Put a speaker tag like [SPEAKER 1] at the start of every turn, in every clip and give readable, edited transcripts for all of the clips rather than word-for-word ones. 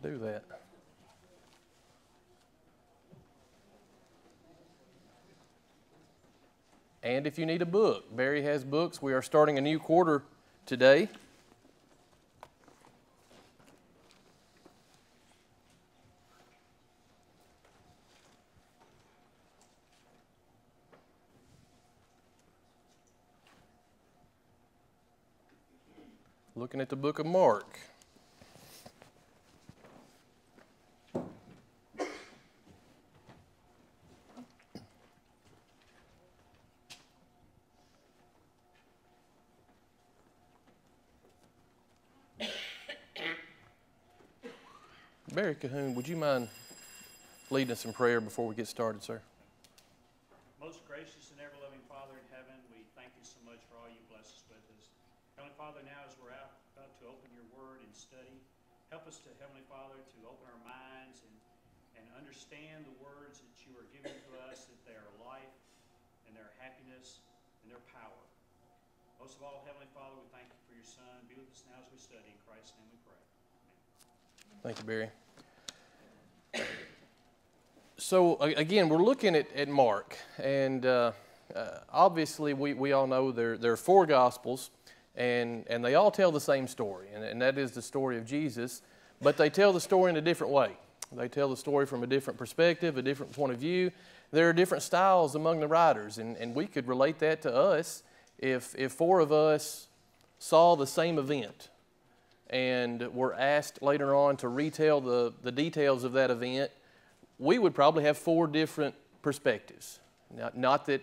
[SPEAKER 1] Do that. And if you need a book, Barry has books. We are starting a new quarter today. Looking at the book of Mark. Barry Cahoon, would you mind leading us in prayer before we get started, sir?
[SPEAKER 2] Most gracious and ever-loving Father in heaven, we thank you so much for all you bless us with us. Heavenly Father, now as we're about to open your word and study, help us to, Heavenly Father, to open our minds and understand the words that you are giving to us, that they are life and their happiness and their power. Most of all, Heavenly Father, we thank you for your Son. Be with us now as we study. In Christ's name we pray. Amen.
[SPEAKER 1] Thank you, Barry. So again, we're looking at Mark, and obviously we all know there are four Gospels, and they all tell the same story, and that is the story of Jesus, but they tell the story in a different way. They tell the story from a different perspective, a different point of view. There are different styles among the writers, and we could relate that to us if four of us saw the same event and were asked later on to retell the details of that event. We would probably have four different perspectives. Not that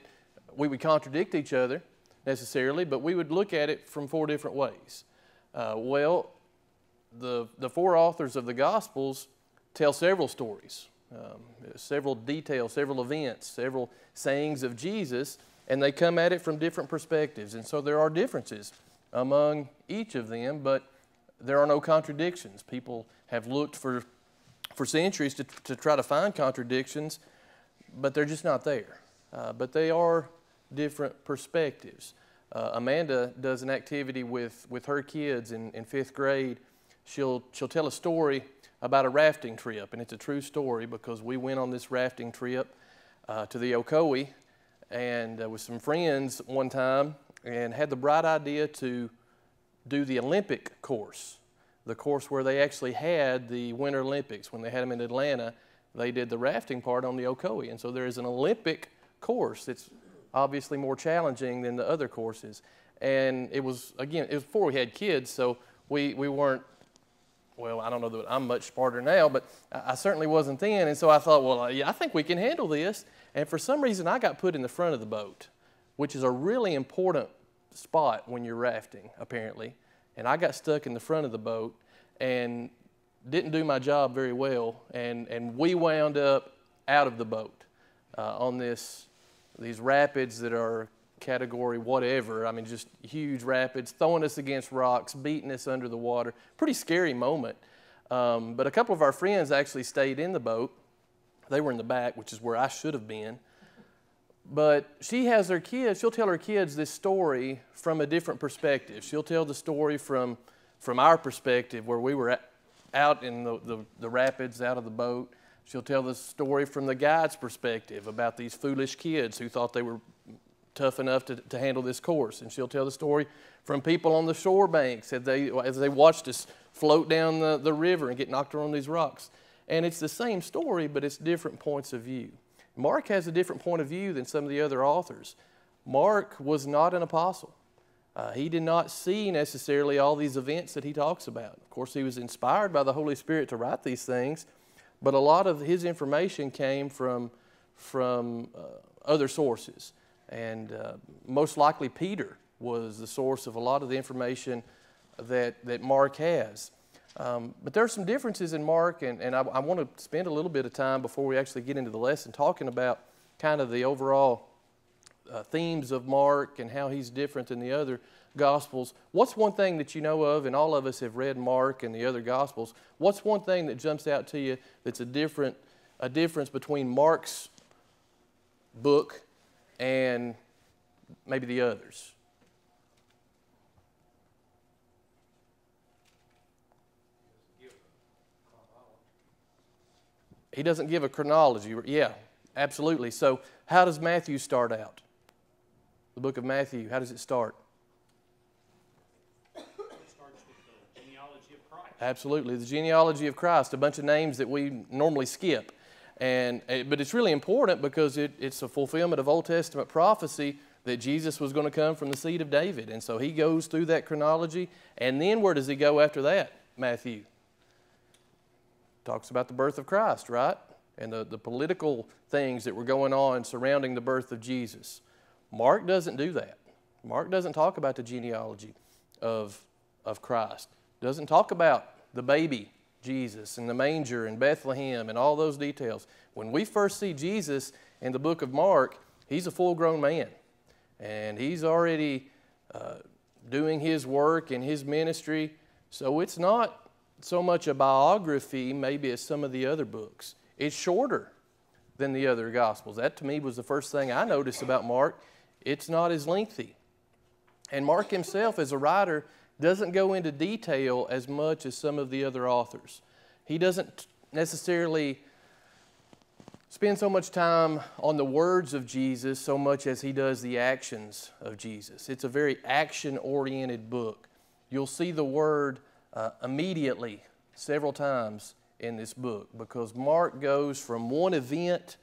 [SPEAKER 1] we would contradict each other necessarily, but we would look at it from four different ways. Well, the four authors of the Gospels tell several stories, several details, several events, several sayings of Jesus, and they come at it from different perspectives. And so there are differences among each of them, but there are no contradictions. People have looked for centuries to try to find contradictions, but they're just not there. But they are different perspectives. Amanda does an activity with her kids in 5th grade. She'll tell a story about a rafting trip, and it's a true story because we went on this rafting trip to the Ocoee and with some friends one time and had the bright idea to do the Olympic course. The course where they actually had the Winter Olympics. When they had them in Atlanta, they did the rafting part on the Ocoee. And so there is an Olympic course that's obviously more challenging than the other courses. And it was before we had kids, so we weren't, well, I don't know that I'm much smarter now, but I certainly wasn't then. And so I thought, well, yeah, I think we can handle this. And for some reason, I got put in the front of the boat, which is a really important spot when you're rafting, apparently. And I got stuck in the front of the boat and didn't do my job very well, and we wound up out of the boat on these rapids that are category whatever. I mean, just huge rapids, throwing us against rocks, beating us under the water. Pretty scary moment. But a couple of our friends actually stayed in the boat. They were in the back, which is where I should have been. But she has her kids, she'll tell her kids this story from a different perspective. She'll tell the story from our perspective where we were out in the rapids, out of the boat. She'll tell the story from the guide's perspective about these foolish kids who thought they were tough enough to handle this course. And she'll tell the story from people on the shore banks as they watched us float down the river and get knocked around these rocks. And it's the same story, but it's different points of view. Mark has a different point of view than some of the other authors. Mark was not an apostle. He did not see necessarily all these events that he talks about. Of course, he was inspired by the Holy Spirit to write these things, but a lot of his information came from other sources. And most likely Peter was the source of a lot of the information that Mark has. But there are some differences in Mark, and I want to spend a little bit of time before we actually get into the lesson talking about kind of the overall themes of Mark and how he's different than the other Gospels. What's one thing that you know of, and all of us have read Mark and the other Gospels, what's one thing that jumps out to you that's a difference between Mark's book and maybe the others? He doesn't give a chronology. Yeah, absolutely. So how does Matthew start out? The book of Matthew, how does it start?
[SPEAKER 2] It starts with the genealogy of Christ.
[SPEAKER 1] Absolutely, the genealogy of Christ, a bunch of names that we normally skip. But it's really important because it's a fulfillment of Old Testament prophecy that Jesus was going to come from the seed of David. And so he goes through that chronology. And then where does he go after that, Matthew? Talks about the birth of Christ, right? And the political things that were going on surrounding the birth of Jesus. Mark doesn't do that. Mark doesn't talk about the genealogy of Christ. Doesn't talk about the baby Jesus and the manger and Bethlehem and all those details. When we first see Jesus in the book of Mark, he's a full-grown man. And he's already doing his work and his ministry. So it's not so much a biography maybe as some of the other books. It's shorter than the other Gospels. That to me was the first thing I noticed about Mark. It's not as lengthy. And Mark himself as a writer doesn't go into detail as much as some of the other authors. He doesn't necessarily spend so much time on the words of Jesus so much as he does the actions of Jesus. It's a very action-oriented book. You'll see the word immediately several times in this book because Mark goes from one event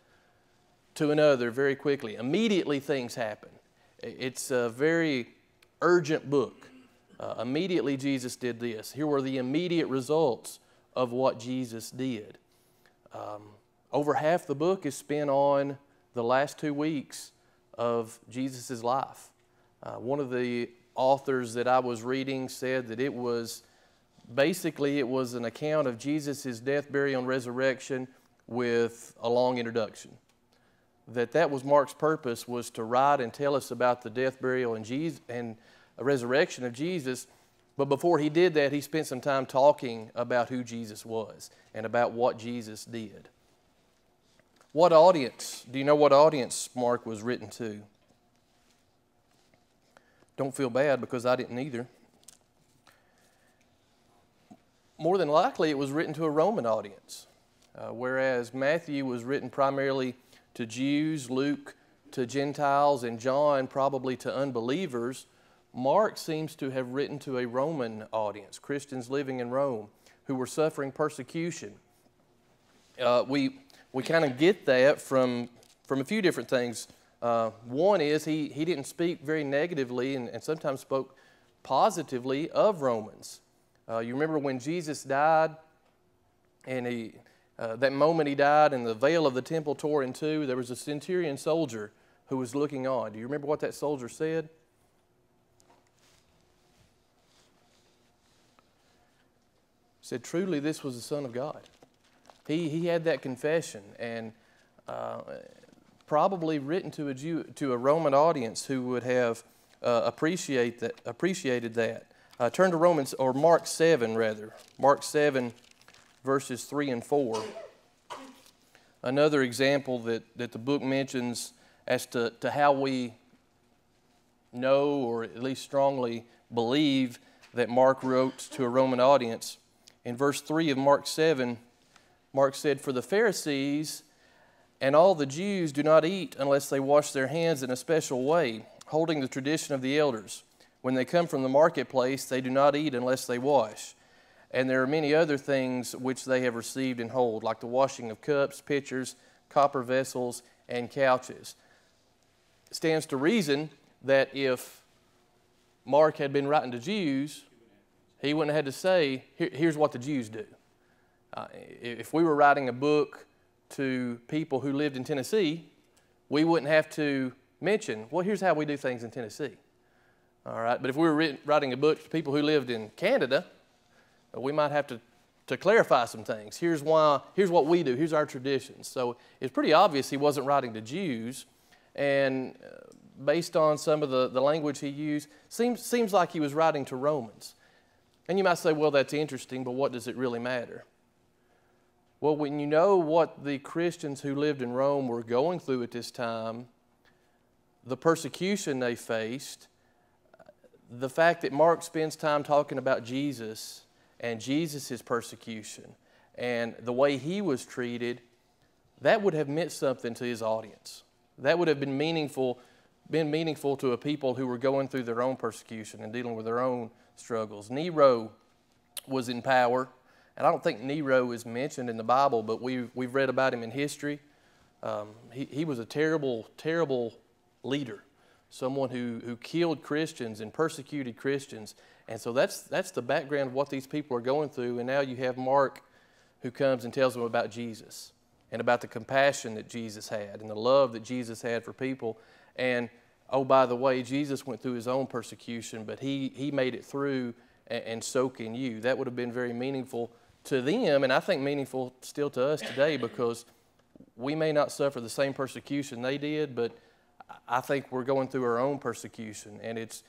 [SPEAKER 1] to another very quickly. Immediately things happen. It's a very urgent book. Immediately Jesus did this. Here were the immediate results of what Jesus did. Over half the book is spent on the last 2 weeks of Jesus' life. One of the authors that I was reading said that it was an account of Jesus' death, burial, and resurrection with a long introduction. That was Mark's purpose, was to write and tell us about the death, burial, and resurrection of Jesus. But before he did that, he spent some time talking about who Jesus was and about what Jesus did. What audience? Do you know what audience Mark was written to? Don't feel bad because I didn't either. More than likely, it was written to a Roman audience, whereas Matthew was written primarily to Jews, Luke to Gentiles, and John probably to unbelievers. Mark seems to have written to a Roman audience, Christians living in Rome who were suffering persecution. We kind of get that from a few different things. One is he didn't speak very negatively and sometimes spoke positively of Romans. You remember when Jesus died, and that moment he died and the veil of the temple tore in two, there was a centurion soldier who was looking on. Do you remember what that soldier said? He said, truly this was the Son of God. He had that confession, and probably written to a Roman audience who would have appreciated that. Turn to Mark 7 rather. Mark 7 verses 3 and 4. Another example that the book mentions as to how we know or at least strongly believe that Mark wrote to a Roman audience. In verse 3 of Mark 7, Mark said, "For the Pharisees and all the Jews do not eat unless they wash their hands in a special way, holding the tradition of the elders. When they come from the marketplace, they do not eat unless they wash. And there are many other things which they have received and hold, like the washing of cups, pitchers, copper vessels, and couches." It stands to reason that if Mark had been writing to Jews, he wouldn't have had to say, here's what the Jews do. If we were writing a book to people who lived in Tennessee, we wouldn't have to mention, well, here's how we do things in Tennessee. All right, but if we were writing a book to people who lived in Canada, we might have to clarify some things. Here's what we do. Here's our traditions. So it's pretty obvious he wasn't writing to Jews, and based on some of the language he used, seems like he was writing to Romans. And you might say, well, that's interesting, but what does it really matter? Well, when you know what the Christians who lived in Rome were going through at this time, the persecution they faced, the fact that Mark spends time talking about Jesus and Jesus' persecution and the way he was treated, that would have meant something to his audience. That would have been meaningful to a people who were going through their own persecution and dealing with their own struggles. Nero was in power, and I don't think Nero is mentioned in the Bible, but we've read about him in history. He was a terrible, terrible leader, someone who killed Christians and persecuted Christians. And so that's the background of what these people are going through. And now you have Mark who comes and tells them about Jesus and about the compassion that Jesus had and the love that Jesus had for people. And, oh, by the way, Jesus went through his own persecution, but he made it through, and so can you. That would have been very meaningful to them, and I think meaningful still to us today, because we may not suffer the same persecution they did, but I think we're going through our own persecution, and it's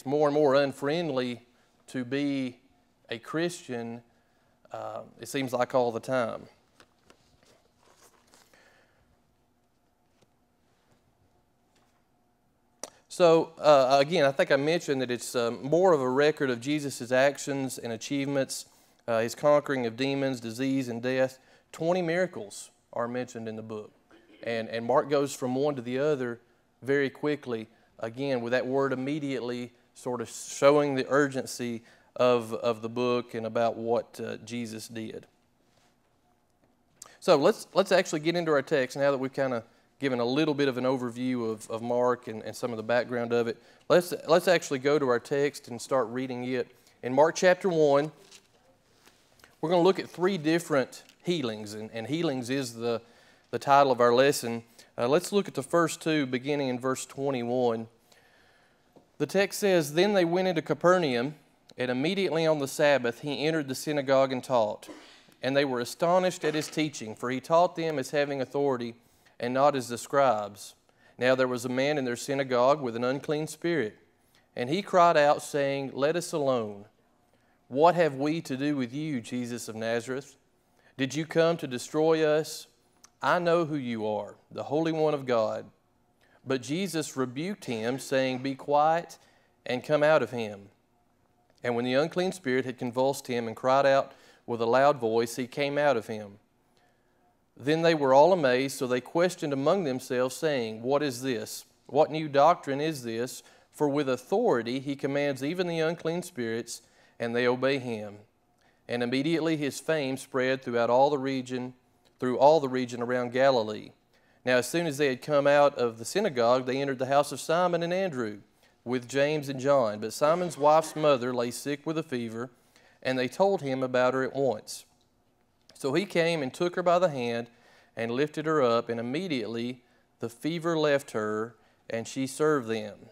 [SPEAKER 1] more and more unfriendly to be a Christian, it seems like, all the time. So, again, I think I mentioned that it's more of a record of Jesus' actions and achievements, his conquering of demons, disease, and death. 20 miracles are mentioned in the book. And Mark goes from one to the other very quickly, again, with that word immediately sort of showing the urgency of the book and about what Jesus did. So let's actually get into our text now that we've kind of given a little bit of an overview of Mark and some of the background of it. Let's actually go to our text and start reading it. In Mark chapter 1, we're going to look at 3 different healings, and healings is the title of our lesson. Let's look at the first 2, beginning in verse 21. The text says, "Then they went into Capernaum, and immediately on the Sabbath he entered the synagogue and taught. And they were astonished at his teaching, for he taught them as having authority, and not as the scribes. Now there was a man in their synagogue with an unclean spirit, and he cried out, saying, 'Let us alone. What have we to do with you, Jesus of Nazareth? Did you come to destroy us? I know who you are, the Holy One of God.' But Jesus rebuked him, saying, 'Be quiet, and come out of him.' And when the unclean spirit had convulsed him and cried out with a loud voice, he came out of him. Then they were all amazed, so they questioned among themselves, saying, 'What is this? What new doctrine is this? For with authority he commands even the unclean spirits, and they obey him.' And immediately his fame spread through all the region around Galilee. Now as soon as they had come out of the synagogue, they entered the house of Simon and Andrew with James and John. But Simon's wife's mother lay sick with a fever, and they told him about her at once. So he came and took her by the hand and lifted her up, and immediately the fever left her, and she served them.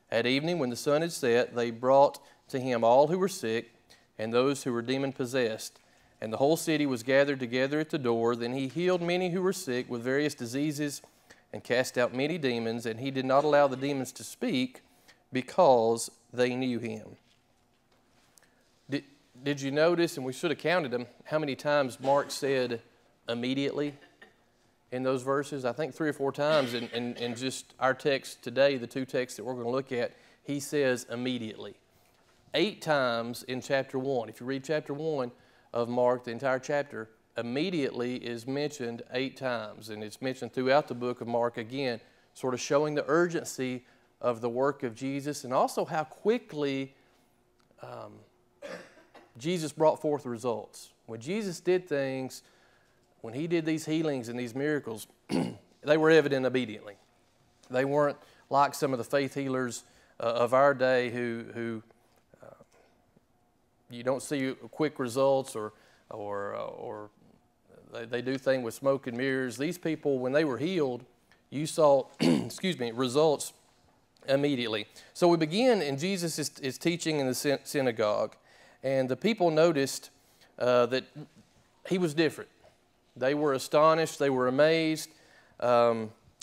[SPEAKER 1] At evening, when the sun had set, they brought to him all who were sick and those who were demon-possessed. And the whole city was gathered together at the door. Then he healed many who were sick with various diseases and cast out many demons, and he did not allow the demons to speak because they knew him." Did you notice, and we should have counted them, how many times Mark said immediately in those verses? I think 3 or 4 times in just our text today, the 2 texts that we're going to look at, he says immediately. 8 times in chapter 1. If you read chapter 1 of Mark, the entire chapter, immediately is mentioned 8 times. And it's mentioned throughout the book of Mark, again, sort of showing the urgency of the work of Jesus, and also how quickly Jesus brought forth results. When Jesus did things, when he did these healings and these miracles, they were evident immediately. They weren't like some of the faith healers of our day who you don't see quick results, or they do things with smoke and mirrors. These people, when they were healed, you saw results immediately. So we begin, and Jesus is teaching in the synagogue, and the people noticed that he was different. They were astonished. They were amazed.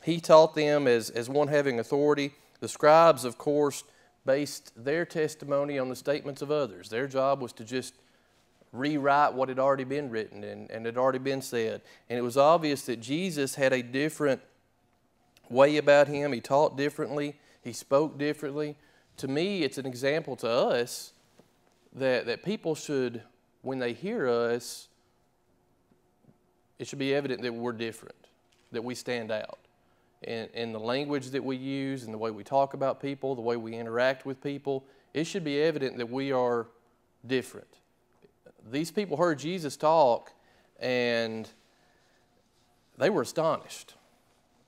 [SPEAKER 1] He taught them as one having authority. The scribes, of course, based their testimony on the statements of others. Their job was to just rewrite what had already been written and had already been said. And it was obvious that Jesus had a different way about him. He taught differently. He spoke differently. To me, it's an example to us that people should, when they hear us, it should be evident that we're different, that we stand out in the language that we use, in the way we talk about people, the way we interact with people. It should be evident that we are different. These people heard Jesus talk, and they were astonished.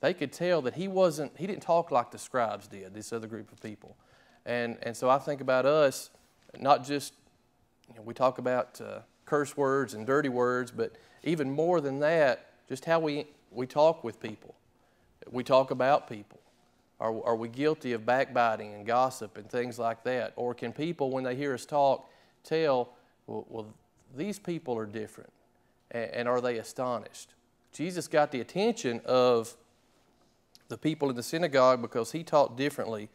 [SPEAKER 1] They could tell that he didn't talk like the scribes did, this other group of people. And so I think about us, not just, we talk about curse words and dirty words, but even more than that, just how we talk with people. We talk about people. Are we guilty of backbiting and gossip and things like that? Or can people, when they hear us talk, tell, well these people are different, and are they astonished? Jesus got the attention of the people in the synagogue because he taught differently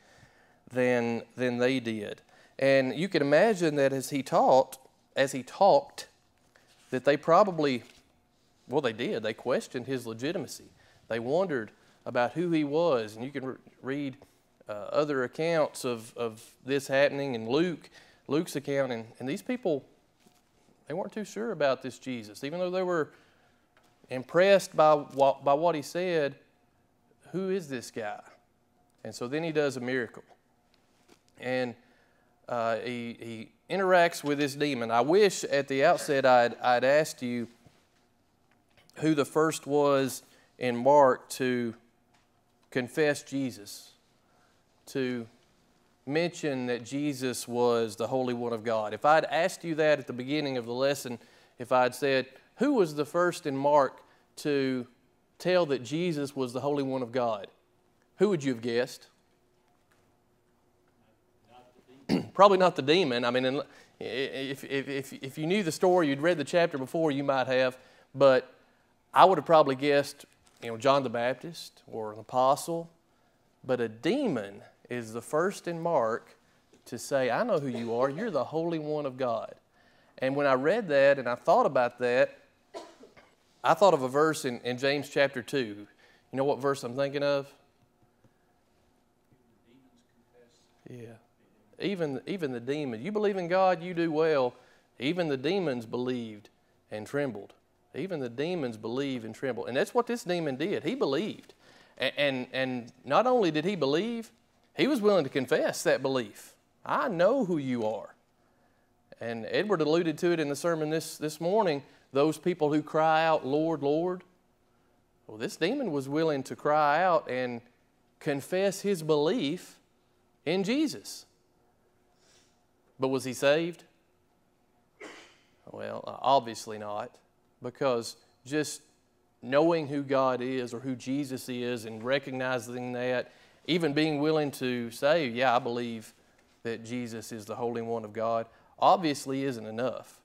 [SPEAKER 1] than they did. And you can imagine that as he talked, that they probably, well, they did. They questioned his legitimacy. They wondered about who he was. And you can read other accounts of this happening in Luke's account. And these people, they weren't too sure about this Jesus. Even though they were impressed by what he said, who is this guy? And so then he does a miracle. And he interacts with this demon. I wish at the outset I'd asked you who the first was in Mark to confess Jesus, to mention that Jesus was the Holy One of God. If I'd asked you that at the beginning of the lesson, if I'd said, who was the first in Mark to tell that Jesus was the Holy One of God, who would you have guessed? Probably not the demon. I mean, if you knew the story, you'd read the chapter before, you might have. But I would have probably guessed, John the Baptist or an apostle. But a demon is the first in Mark to say, I know who you are. You're the Holy One of God. And when I read that and I thought about that, I thought of a verse in James chapter 2. You know what verse I'm thinking of? Yeah. Even the demons. You believe in God, you do well. Even the demons believed and trembled. Even the demons believe and tremble. And that's what this demon did. He believed. And not only did he believe, he was willing to confess that belief. I know who you are. And Edward alluded to it in the sermon this morning. Those people who cry out, Lord, Lord. Well, this demon was willing to cry out and confess his belief in Jesus. But was he saved? Well, obviously not, because just knowing who God is or who Jesus is and recognizing that, even being willing to say, yeah, I believe that Jesus is the Holy One of God, obviously isn't enough.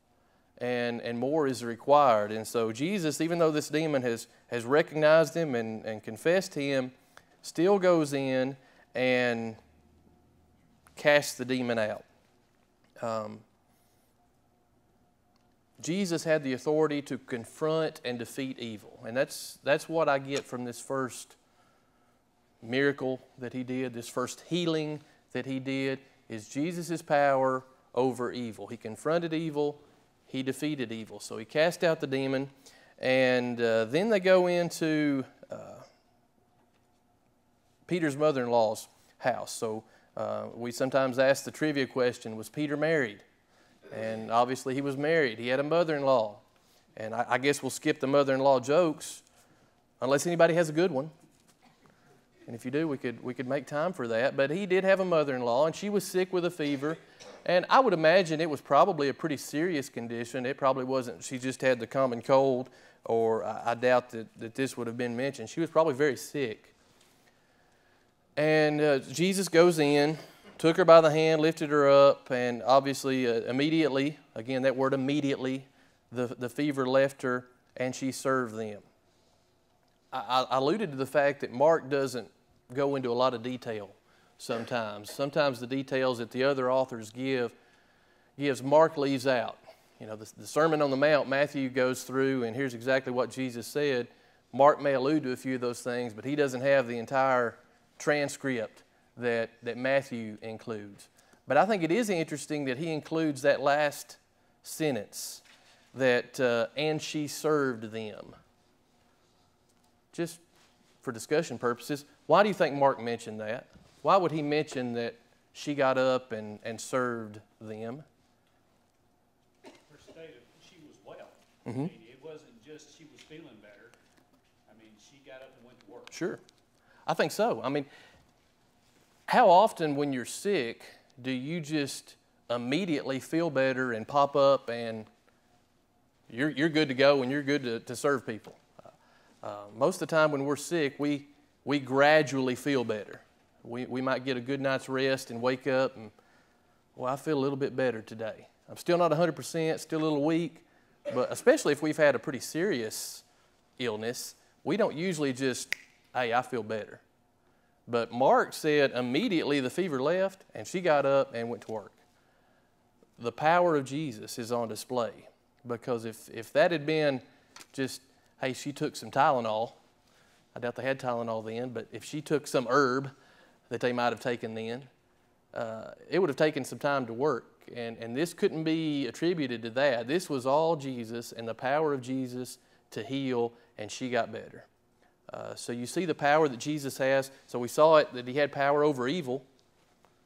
[SPEAKER 1] And more is required. And so Jesus, even though this demon has recognized him and confessed him, still goes in and casts the demon out. Jesus had the authority to confront and defeat evil. And that's what I get from this first miracle that he did, this first healing that he did, is Jesus' power over evil. He confronted evil, he defeated evil. So he cast out the demon, and then they go into Peter's mother-in-law's house. So we sometimes ask the trivia question, was Peter married? And obviously he was married. He had a mother-in-law. And I guess we'll skip the mother-in-law jokes unless anybody has a good one. And if you do, we could make time for that. But he did have a mother-in-law, and she was sick with a fever. And I would imagine it was probably a pretty serious condition. It probably wasn't, she just had the common cold, or I doubt that this would have been mentioned. She was probably very sick. And Jesus goes in, took her by the hand, lifted her up, and obviously immediately, again that word immediately, the fever left her, and she served them. I alluded to the fact that Mark doesn't go into a lot of detail sometimes. Sometimes the details that the other authors gives Mark leaves out. The Sermon on the Mount, Matthew goes through, and here's exactly what Jesus said. Mark may allude to a few of those things, but he doesn't have the entire transcript that Matthew includes. But I think it is interesting that he includes that last sentence, that and she served them. just for discussion purposes, why do you think Mark mentioned that? Why would he mention that she got up and served them?
[SPEAKER 2] Her state of, she was well.
[SPEAKER 1] Mm-hmm.
[SPEAKER 2] I mean, it wasn't just she was feeling better. I mean, she got up and went to work.
[SPEAKER 1] Sure. I think so. I mean, how often when you're sick do you just immediately feel better and pop up and you're good to go and you're good to serve people? Most of the time when we're sick, we gradually feel better. We might get a good night's rest and wake up and, well, I feel a little bit better today. I'm still not 100%, still a little weak, but especially if we've had a pretty serious illness, we don't usually just, hey, I feel better. But Mark said immediately the fever left and she got up and went to work. The power of Jesus is on display, because if that had been just, hey, she took some Tylenol, I doubt they had Tylenol then, but if she took some herb that they might have taken then, it would have taken some time to work. And this couldn't be attributed to that. This was all Jesus and the power of Jesus to heal, and she got better. So you see the power that Jesus has. So we saw it, that he had power over evil.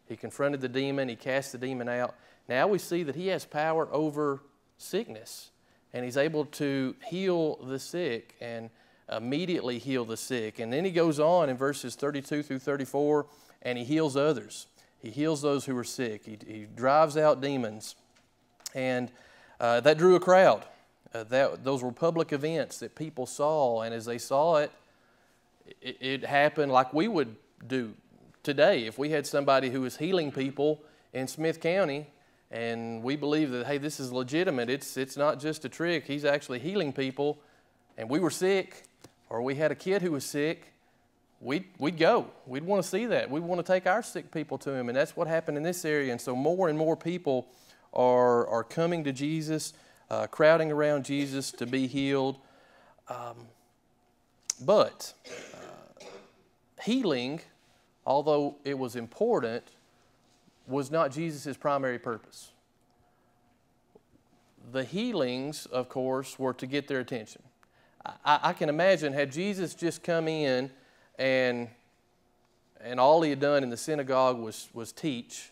[SPEAKER 1] He confronted the demon. He cast the demon out. Now we see that he has power over sickness, and he's able to heal the sick and immediately heal the sick. And then he goes on in verses 32 through 34, and he heals others. He heals those who are sick. He drives out demons. And that drew a crowd. Those were public events that people saw, and as they saw it, it happened like we would do today. If we had somebody who was healing people in Smith County, and we believe that, hey, this is legitimate, it's not just a trick, he's actually healing people, and we were sick, or we had a kid who was sick, we'd go. We'd want to see that. We'd want to take our sick people to him, and that's what happened in this area. And so more and more people are coming to Jesus, crowding around Jesus to be healed. But healing, although it was important, was not Jesus' primary purpose. The healings, of course, were to get their attention. I can imagine, had Jesus just come in and all he had done in the synagogue was teach,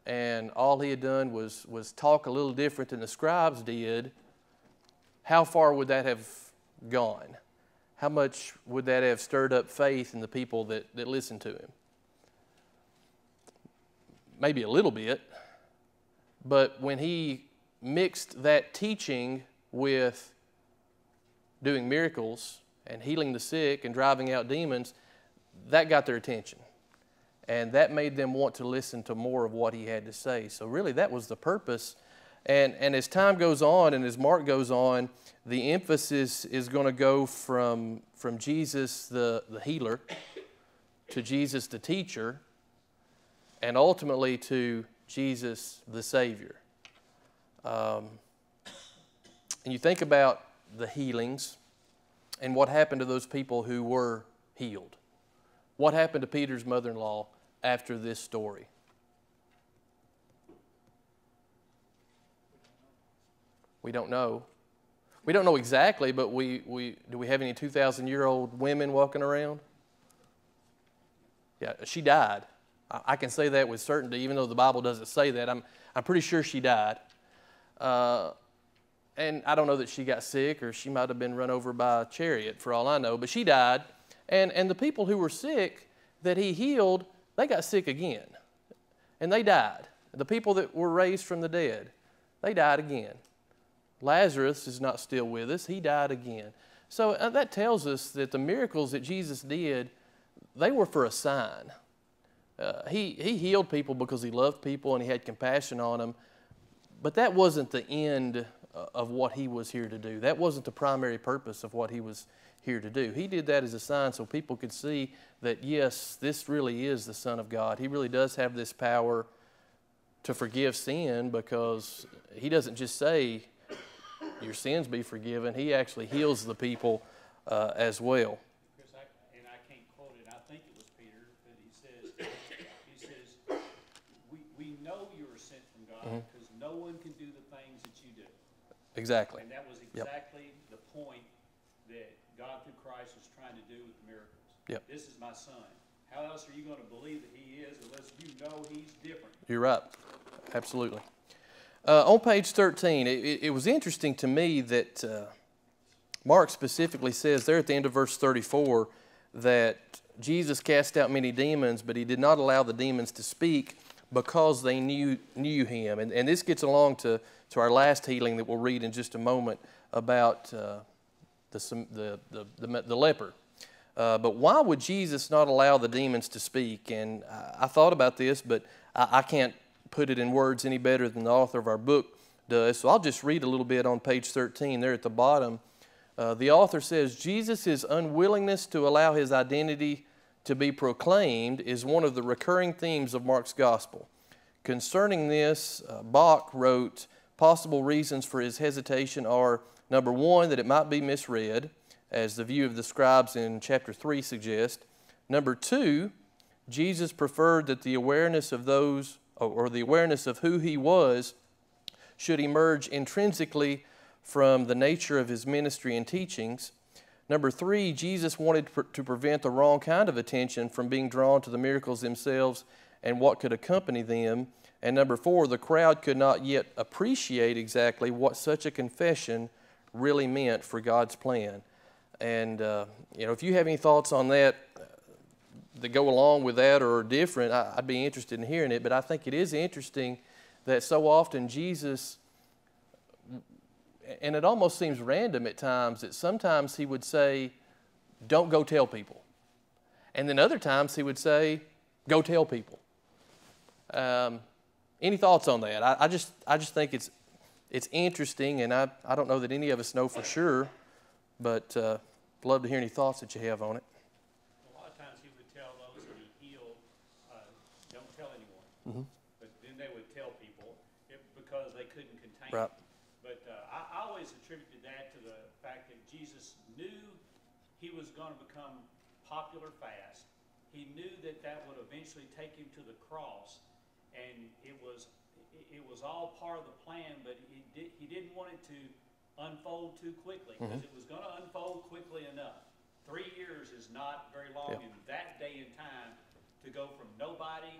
[SPEAKER 1] and all he had done was talk a little different than the scribes did, how far would that have gone? How much would that have stirred up faith in the people that listened to him? Maybe a little bit, but when he mixed that teaching with doing miracles and healing the sick and driving out demons, that got their attention. And that made them want to listen to more of what he had to say. So really that was the purpose. And as time goes on and as Mark goes on, the emphasis is going to go from Jesus the healer to Jesus the teacher, and ultimately to Jesus the Savior. And you think about the healings and what happened to those people who were healed. What happened to Peter's mother-in-law after this story? We don't know. We don't know exactly, but do we have any 2,000-year-old women walking around? Yeah, she died. I can say that with certainty, even though the Bible doesn't say that. I'm pretty sure she died. And I don't know that she got sick, or she might have been run over by a chariot for all I know, but she died. And the people who were sick that he healed, they got sick again. And they died. The people that were raised from the dead, they died again. Lazarus is not still with us. He died again. So that tells us that the miracles that Jesus did, they were for a sign. He healed people because he loved people and he had compassion on them. But that wasn't the end of what he was here to do. That wasn't the primary purpose of what he was here to do. He did that as a sign so people could see that, yes, this really is the Son of God. He really does have this power to forgive sin, because he doesn't just say, your sins be forgiven. He actually heals the people as well.
[SPEAKER 2] Chris, I can't quote it. I think it was Peter, but he says, we know you are sent from God because no one can do the things that you do.
[SPEAKER 1] Exactly.
[SPEAKER 2] And that was exactly the point, that God through Christ Christ was trying to do with the miracles.
[SPEAKER 1] Yep.
[SPEAKER 2] This is my son. How else are you going to believe that he is unless you know he's different?
[SPEAKER 1] You're right. Absolutely. On page 13, it was interesting to me that Mark specifically says there at the end of verse 34 that Jesus cast out many demons, but he did not allow the demons to speak because they knew him. And this gets along to our last healing that we'll read in just a moment about the leper. But why would Jesus not allow the demons to speak? And I thought about this, but I can't put it in words any better than the author of our book does. So I'll just read a little bit on page 13 there at the bottom. The author says, Jesus' unwillingness to allow his identity to be proclaimed is one of the recurring themes of Mark's gospel. Concerning this, Bach wrote, possible reasons for his hesitation are, number one, that it might be misread, as the view of the scribes in chapter 3 suggests. Number two, Jesus preferred that the awareness of those, or the awareness of who he was, should emerge intrinsically from the nature of his ministry and teachings. Number three, Jesus wanted to prevent the wrong kind of attention from being drawn to the miracles themselves and what could accompany them. And number four, the crowd could not yet appreciate exactly what such a confession really meant for God's plan. And, if you have any thoughts on that that go along with that or are different, I'd be interested in hearing it. But I think it is interesting that so often Jesus, and it almost seems random at times, that sometimes he would say, don't go tell people. And then other times he would say, go tell people. Any thoughts on that? I just think it's interesting, and I don't know that any of us know for sure, but I'd love to hear any thoughts that you have on it.
[SPEAKER 2] A lot of times he would tell those that he healed, don't tell anyone.
[SPEAKER 1] Mm-hmm.
[SPEAKER 2] But then they would tell people because they couldn't contain
[SPEAKER 1] Right.
[SPEAKER 2] it. But I always attributed that to the fact that Jesus knew he was going to become popular fast. He knew that would eventually take him to the cross, and it was all part of the plan, but he didn't want it to unfold too quickly, because it was going to unfold quickly enough. 3 years is not very long in that day and time to go from nobody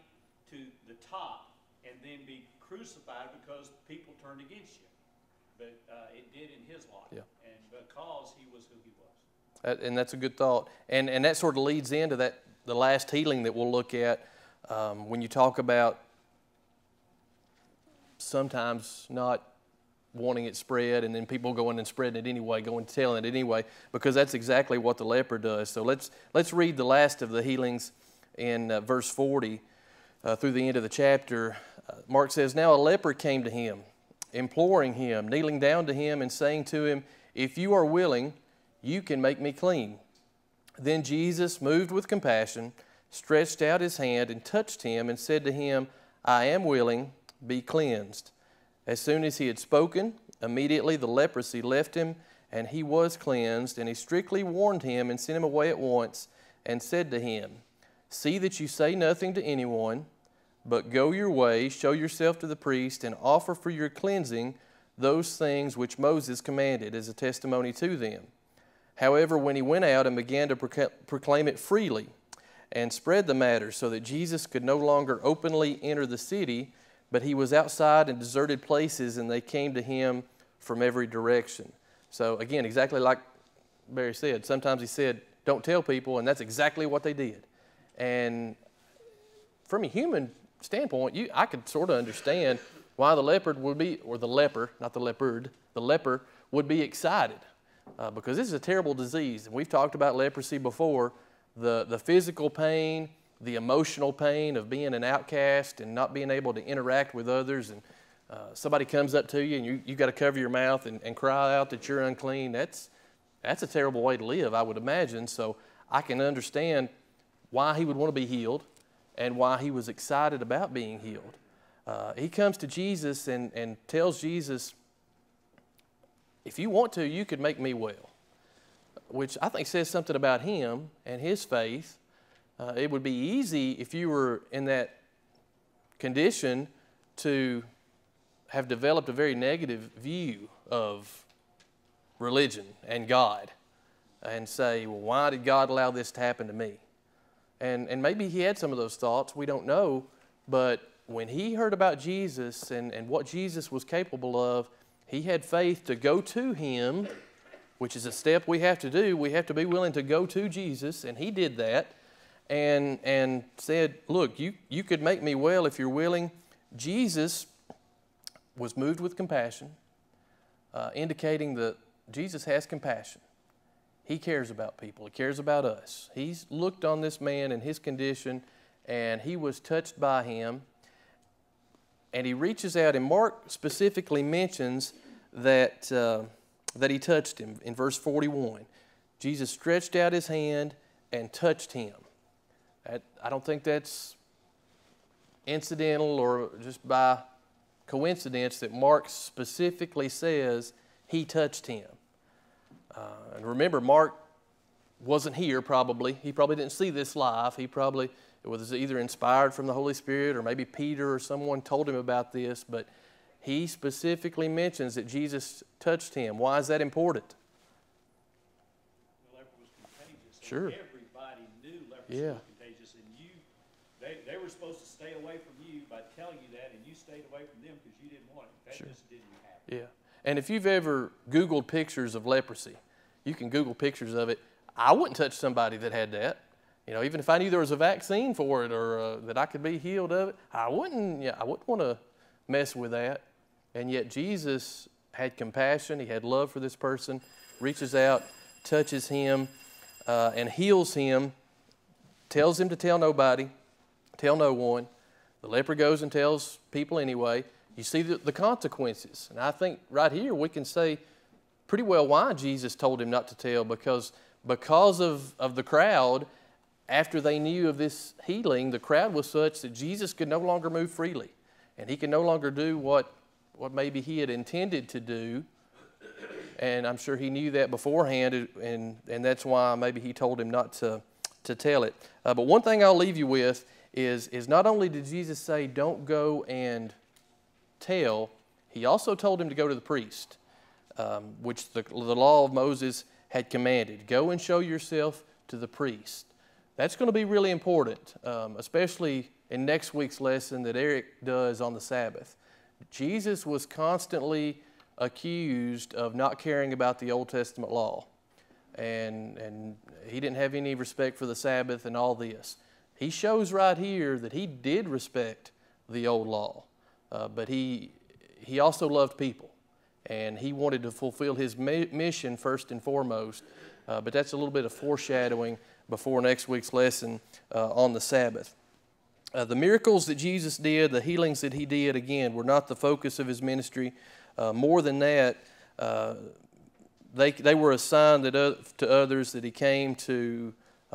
[SPEAKER 2] to the top and then be crucified because people turned against you. But it did in his life, and because he was who he was.
[SPEAKER 1] And that's a good thought. And that sort of leads into the last healing that we'll look at when you talk about sometimes not wanting it spread, and then people going and spreading it anyway, going and telling it anyway, because that's exactly what the leper does. So let's read the last of the healings in verse 40 through the end of the chapter. Mark says, now a leper came to him, imploring him, kneeling down to him and saying to him, if you are willing, you can make me clean. Then Jesus, moved with compassion, stretched out his hand and touched him and said to him, I am willing, be cleansed. As soon as he had spoken, immediately the leprosy left him, and he was cleansed. And he strictly warned him and sent him away at once, and said to him, see that you say nothing to anyone, but go your way, show yourself to the priest, and offer for your cleansing those things which Moses commanded as a testimony to them. However, when he went out and began to proclaim it freely and spread the matter so that Jesus could no longer openly enter the city, but he was outside in deserted places, and they came to him from every direction. So again, exactly like Barry said, sometimes he said, don't tell people, and that's exactly what they did. And from a human standpoint, I could sort of understand why the leopard would be, or the leper, not the leopard, the leper would be excited because this is a terrible disease. And we've talked about leprosy before, the physical pain, the emotional pain of being an outcast and not being able to interact with others, and somebody comes up to you and you've got to cover your mouth and cry out that you're unclean. That's a terrible way to live, I would imagine. So I can understand why he would want to be healed and why he was excited about being healed. He comes to Jesus and tells Jesus, if you want to, you could make me well, which I think says something about him and his faith. It would be easy if you were in that condition to have developed a very negative view of religion and God. and say, well, why did God allow this to happen to me? And maybe he had some of those thoughts, we don't know, but when he heard about Jesus and what Jesus was capable of, he had faith to go to him, which is a step we have to do. We have to be willing to go to Jesus, and he did that, and said, look, you could make me well if you're willing. Jesus was moved with compassion, indicating that Jesus has compassion. He cares about people. He cares about us. He's looked on this man and his condition, and he was touched by him. And he reaches out, and Mark specifically mentions that he touched him in verse 41. Jesus stretched out his hand and touched him. I don't think that's incidental or just by coincidence that Mark specifically says he touched him. And remember, Mark wasn't here probably. He probably didn't see this live. He probably was either inspired from the Holy Spirit or maybe Peter or someone told him about this, but he specifically mentions that Jesus touched him. Why is that important?
[SPEAKER 2] The leper was contagious.
[SPEAKER 1] Sure.
[SPEAKER 2] And everybody knew leprosy was contagious, and they were supposed to stay away from you by telling you that, and you stayed away from them because you didn't want it. That just didn't happen.
[SPEAKER 1] Yeah. And if you've ever Googled pictures of leprosy, you can Google pictures of it. I wouldn't touch somebody that had that. You know, even if I knew there was a vaccine for it or that I could be healed of it, I wouldn't want to mess with that. And yet Jesus had compassion. He had love for this person, reaches out, touches him, and heals him, tells him to tell nobody, tell no one. The leper goes and tells people anyway. You see the consequences. And I think right here we can say pretty well why Jesus told him not to tell, because of the crowd. After they knew of this healing, the crowd was such that Jesus could no longer move freely, and he could no longer do what maybe he had intended to do. And I'm sure he knew that beforehand, and that's why maybe he told him not to tell it. But one thing I'll leave you with is not only did Jesus say, don't go and tell, he also told him to go to the priest, which the law of Moses had commanded. Go and show yourself to the priest. That's going to be really important, especially in next week's lesson that Eric does on the Sabbath. Jesus was constantly accused of not caring about the Old Testament law, and he didn't have any respect for the Sabbath and all this. He shows right here that he did respect the old law, but he also loved people, and he wanted to fulfill his mission first and foremost. But that's a little bit of foreshadowing before next week's lesson on the Sabbath. The miracles that Jesus did, the healings that he did, again, were not the focus of his ministry. More than that, they were a sign to others that he came to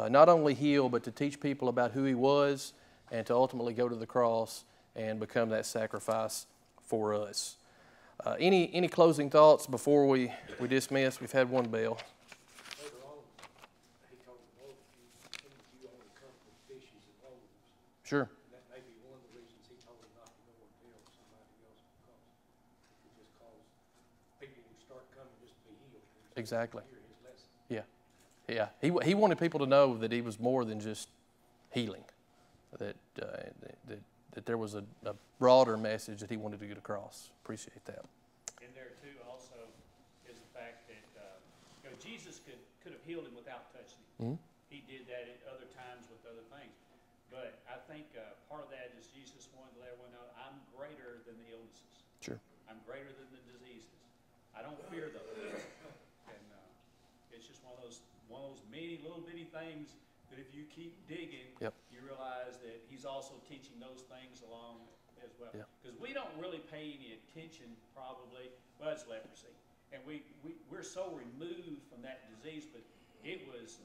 [SPEAKER 1] not only heal, but to teach people about who he was and to ultimately go to the cross and become that sacrifice for us. Any closing thoughts before we dismiss? We've had one bell. Sure.
[SPEAKER 3] That may be one of the reasons he told him not to go and tell somebody else, because it just caused people to start coming just to be healed.
[SPEAKER 1] Exactly.
[SPEAKER 3] Hear his lesson.
[SPEAKER 1] Yeah. He wanted people to know that he was more than just healing, that there was a broader message that he wanted to get across. Appreciate that.
[SPEAKER 2] In there too also is the fact that Jesus could have healed him without touching him.
[SPEAKER 1] Mm-hmm.
[SPEAKER 2] He did that at other times with other things. But I think part of that is Jesus wanted to let everyone know, I'm greater than the illnesses.
[SPEAKER 1] Sure.
[SPEAKER 2] I'm greater than the diseases. I don't fear those. And it's just one of those many little bitty things that if you keep digging, you realize that he's also teaching those things along as well. Because we don't really pay any attention probably, well, it's leprosy. And we're so removed from that disease, but it was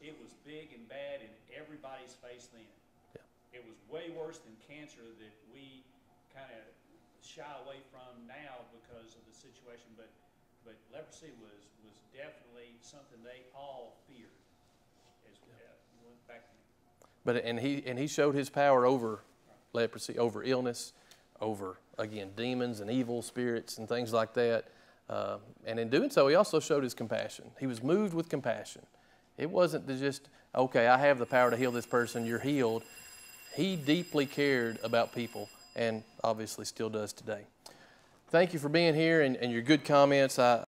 [SPEAKER 2] big and bad in everybody's face then. It was way worse than cancer that we kind of shy away from now because of the situation. But leprosy was definitely something they all feared. As we went back to
[SPEAKER 1] And he showed his power over leprosy, over illness, over, again, demons and evil spirits and things like that. And in doing so, he also showed his compassion. He was moved with compassion. It wasn't to just, okay, I have the power to heal this person, you're healed. He deeply cared about people and obviously still does today. Thank you for being here and your good comments.